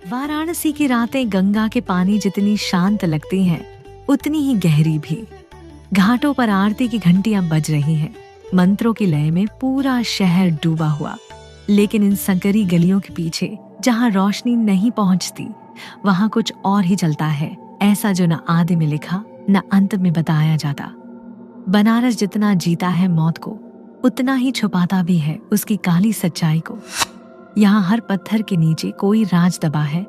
वाराणसी की रातें गंगा के पानी जितनी शांत लगती हैं, उतनी ही गहरी भी। घाटों पर आरती की घंटियां बज रही हैं, मंत्रों की लय में पूरा शहर डूबा हुआ। लेकिन इन संकरी गलियों के पीछे जहां रोशनी नहीं पहुंचती, वहां कुछ और ही चलता है, ऐसा जो न आदि में लिखा न अंत में बताया जाता। बनारस जितना जीता है मौत को, उतना ही छुपाता भी है उसकी काली सच्चाई को। यहाँ हर पत्थर के नीचे कोई राज दबा है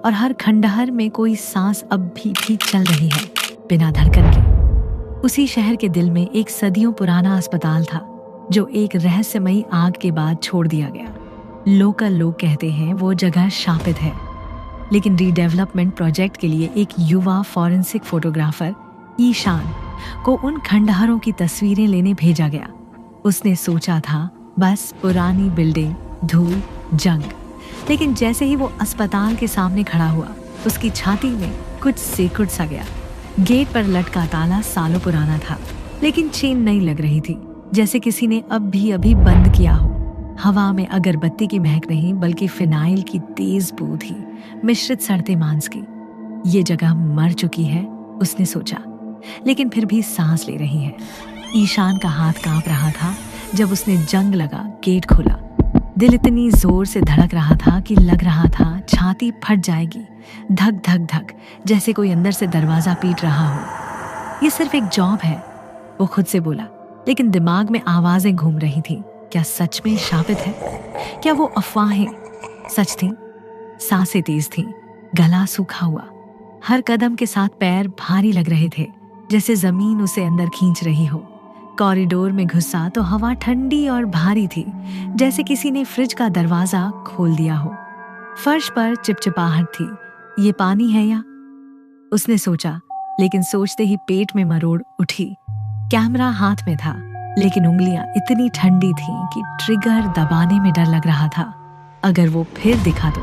और हर खंडहर में कोई सांस अब भी चल रही है, बिना धड़कन के। उसी शहर के दिल में एक सदियों पुराना अस्पताल था, जो एक रहस्यमयी आग के बाद छोड़ दिया गया। लोकल लोग कहते हैं वो जगह शापित है, लेकिन रीडेवलपमेंट प्रोजेक्ट के लिए एक युवा फॉरेंसिक फोटोग्राफर ईशान को उन खंडहरों की तस्वीरें लेने भेजा गया। उसने सोचा था बस पुरानी बिल्डिंग, धूल, जंग। लेकिन जैसे ही वो अस्पताल के सामने खड़ा हुआ, उसकी छाती में कुछ सिकुड़ सा गया। गेट पर लटका ताला सालों पुराना था, लेकिन चेन नहीं लग रही थी, जैसे किसी ने अभी बंद किया हो। हवा में अगरबत्ती की महक नहीं, बल्कि फिनाइल की तेज बू थी, मिश्रित सड़ते मांस की। ये जगह मर चुकी है, उसने सोचा, लेकिन फिर भी सांस ले रही है। ईशान का हाथ कांप रहा था जब उसने जंग लगा गेट खोला। दिल इतनी जोर से धड़क रहा था कि लग रहा था छाती फट जाएगी। धक धक धक, जैसे कोई अंदर से दरवाजा पीट रहा हो। ये सिर्फ एक जॉब है, वो खुद से बोला, लेकिन दिमाग में आवाजें घूम रही थी। क्या सच में शापित है? क्या वो अफवाहें सच थीं? सांसें तेज थीं, गला सूखा हुआ। हर कदम के साथ पैर भारी लग रहे थे, जैसे जमीन उसे अंदर खींच रही हो। कॉरिडोर में घुसा तो हवा ठंडी और भारी थी, जैसे किसी ने फ्रिज का दरवाजा खोल दिया हो। फर्श पर चिपचिपाहट थी। ये पानी है या? उसने सोचा, लेकिन सोचते ही पेट में मरोड़ उठी। कैमरा हाथ में था, लेकिन उंगलियां इतनी ठंडी थीं कि ट्रिगर दबाने में डर लग रहा था। अगर वो फिर दिखा तो।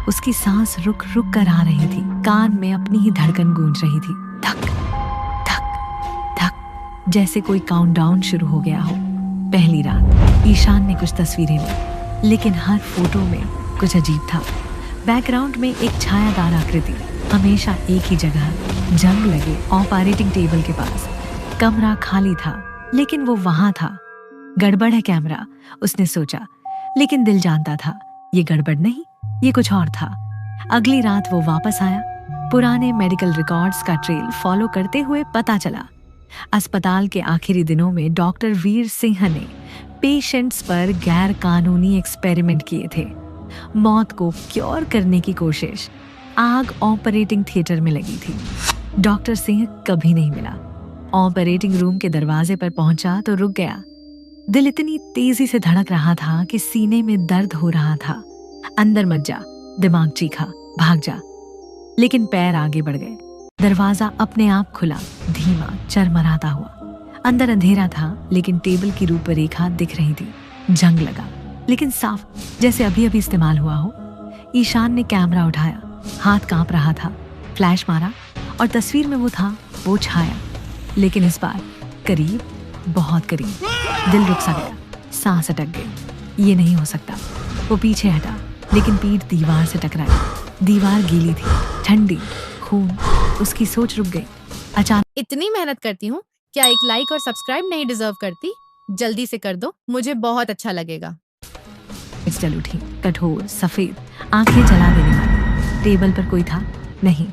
उसकी सांस रुक रुक कर आ रही थी, कान में अपनी ही धड़कन गूंज रही थी। धक धक धक, जैसे कोई काउंटडाउन शुरू हो गया हो। पहली रात। ईशान ने कुछ तस्वीरें ली, लेकिन हर फोटो में कुछ अजीब था। बैकग्राउंड में एक छायादार आकृति, हमेशा एक ही जगह, जंग लगे ऑपरेटिंग टेबल के पास। कमरा खाली था, लेकिन वो वहां था। गड़बड़ है कैमरा, उसने सोचा, लेकिन दिल जानता था ये गड़बड़ नहीं, ये कुछ और था। अगली रात वो वापस आया। पुराने मेडिकल रिकॉर्ड्स का ट्रेल फॉलो करते हुए पता चला, अस्पताल के आखिरी दिनों में डॉक्टर वीर सिंह ने पेशेंट्स पर गैर कानूनी एक्सपेरिमेंट किए थे। मौत को क्योर करने की कोशिश। आग ऑपरेटिंग थिएटर में लगी थी। डॉक्टर सिंह कभी नहीं मिला। ऑपरेटिंग रूम के दरवाजे पर पहुंचा तो रुक गया। दिल इतनी तेजी से धड़क रहा था कि सीने में दर्द हो रहा था। अंदर मत जा, दिमाग चीखा, भाग जा। लेकिन पैर आगे बढ़ गए। दरवाजा अपने आप खुला, धीमा, चरमराता हुआ। अंदर अंधेरा था, लेकिन टेबल की रूपरेखा दिख रही थी। जंग लगा, लेकिन साफ, जैसे अभी अभी इस्तेमाल हुआ हो। ईशान ने कैमरा उठाया, हाथ कांप रहा था। फ्लैश मारा और तस्वीर में वो था, वो छाया, लेकिन इस बार करीब, बहुत करीब। दिल रुक सा गया, सांस अटक गई। ये नहीं हो सकता। वो पीछे हटा, लेकिन पीठ दीवार से टकराई। दीवार गीली थी, ठंडी, खून। उसकी सोच रुक गई। अचानक, इतनी मेहनत करती हूँ, क्या एक लाइक और सब्सक्राइब नहीं डिजर्व करती? जल्दी से कर दो, मुझे बहुत अच्छा लगेगा। चल उठी, कठोर, सफेद, आंखें जला देने वाली। टेबल पर कोई था नहीं,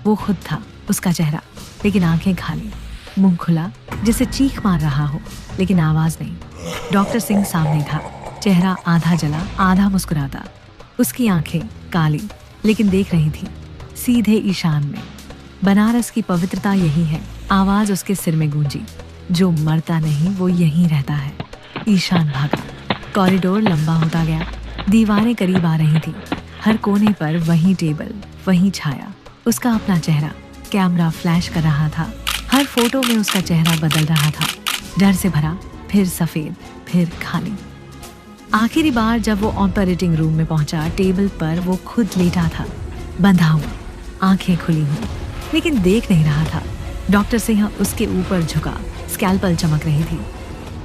वो खुद था, उसका चेहरा, लेकिन आंखें खाली, मुंह खुला, जैसे चीख मार रहा हो, लेकिन आवाज नहीं। डॉक्टर सिंह सामने था, चेहरा आधा जला, आधा मुस्कुराता। उसकी आंखें काली, लेकिन देख रही थी सीधे ईशान में। बनारस की पवित्रता यही है। आवाज उसके सिर में गूंजी, जो मरता नहीं वो यहीं रहता है। ईशान भागा। कॉरिडोर लंबा होता गया, दीवारें करीब आ रही थी। हर कोने पर वही टेबल, वही छाया, उसका अपना चेहरा। कैमरा फ्लैश कर रहा था। हर फोटो में उसका चेहरा बदल रहा था, डर से भरा, फिर सफेद, फिर खाली। आखिरी बार जब वो ऑपरेटिंग रूम में पहुंचा, टेबल पर वो खुद लेटा था, बंधा हुआ, आंखें खुली हुई, लेकिन देख नहीं रहा था। डॉक्टर सिंह उसके ऊपर झुका, स्कैल्पल चमक रही थी।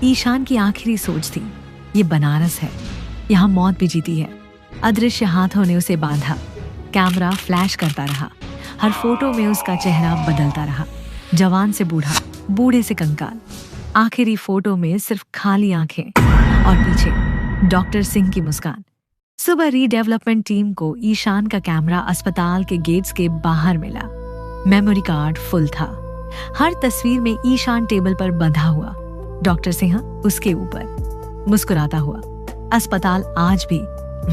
ईशान की आखिरी सोच थी, ये बनारस है, यहाँ मौत भी जीती है। अदृश्य हाथों ने उसे बांधा। कैमरा फ्लैश करता रहा। हर फोटो में उसका चेहरा बदलता रहा। जवान से बूढ़ा, बूढ़े से कंकाल। आखिरी फोटो में सिर्फ खाली आंखें और पीछे डॉक्टर सिंह की मुस्कान। सुबह रीडेवलपमेंट टीम को ईशान का कैमरा अस्पताल के गेट्स के बाहर मिला। मेमोरी कार्ड फुल था। हर तस्वीर में ईशान टेबल पर बंधा हुआ, डॉक्टर सिंह उसके ऊपर मुस्कुराता हुआ। अस्पताल आज भी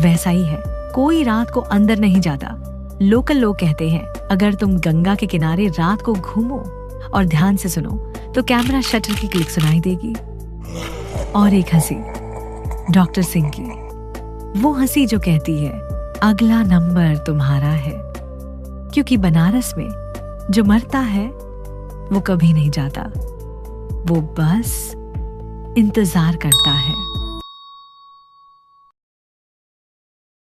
वैसा ही है। कोई रात को अंदर नहीं जाता। लोकल लोग कहते हैं अगर तुम गंगा के किनारे रात को घूमो और ध्यान से सुनो तो कैमरा शटर की क्लिक सुनाई देगी। और एक हंसी, डॉक्टर सिंह की, वो हंसी जो कहती है अगला नंबर तुम्हारा है। क्योंकि बनारस में जो मरता है वो कभी नहीं जाता, वो बस इंतजार करता है।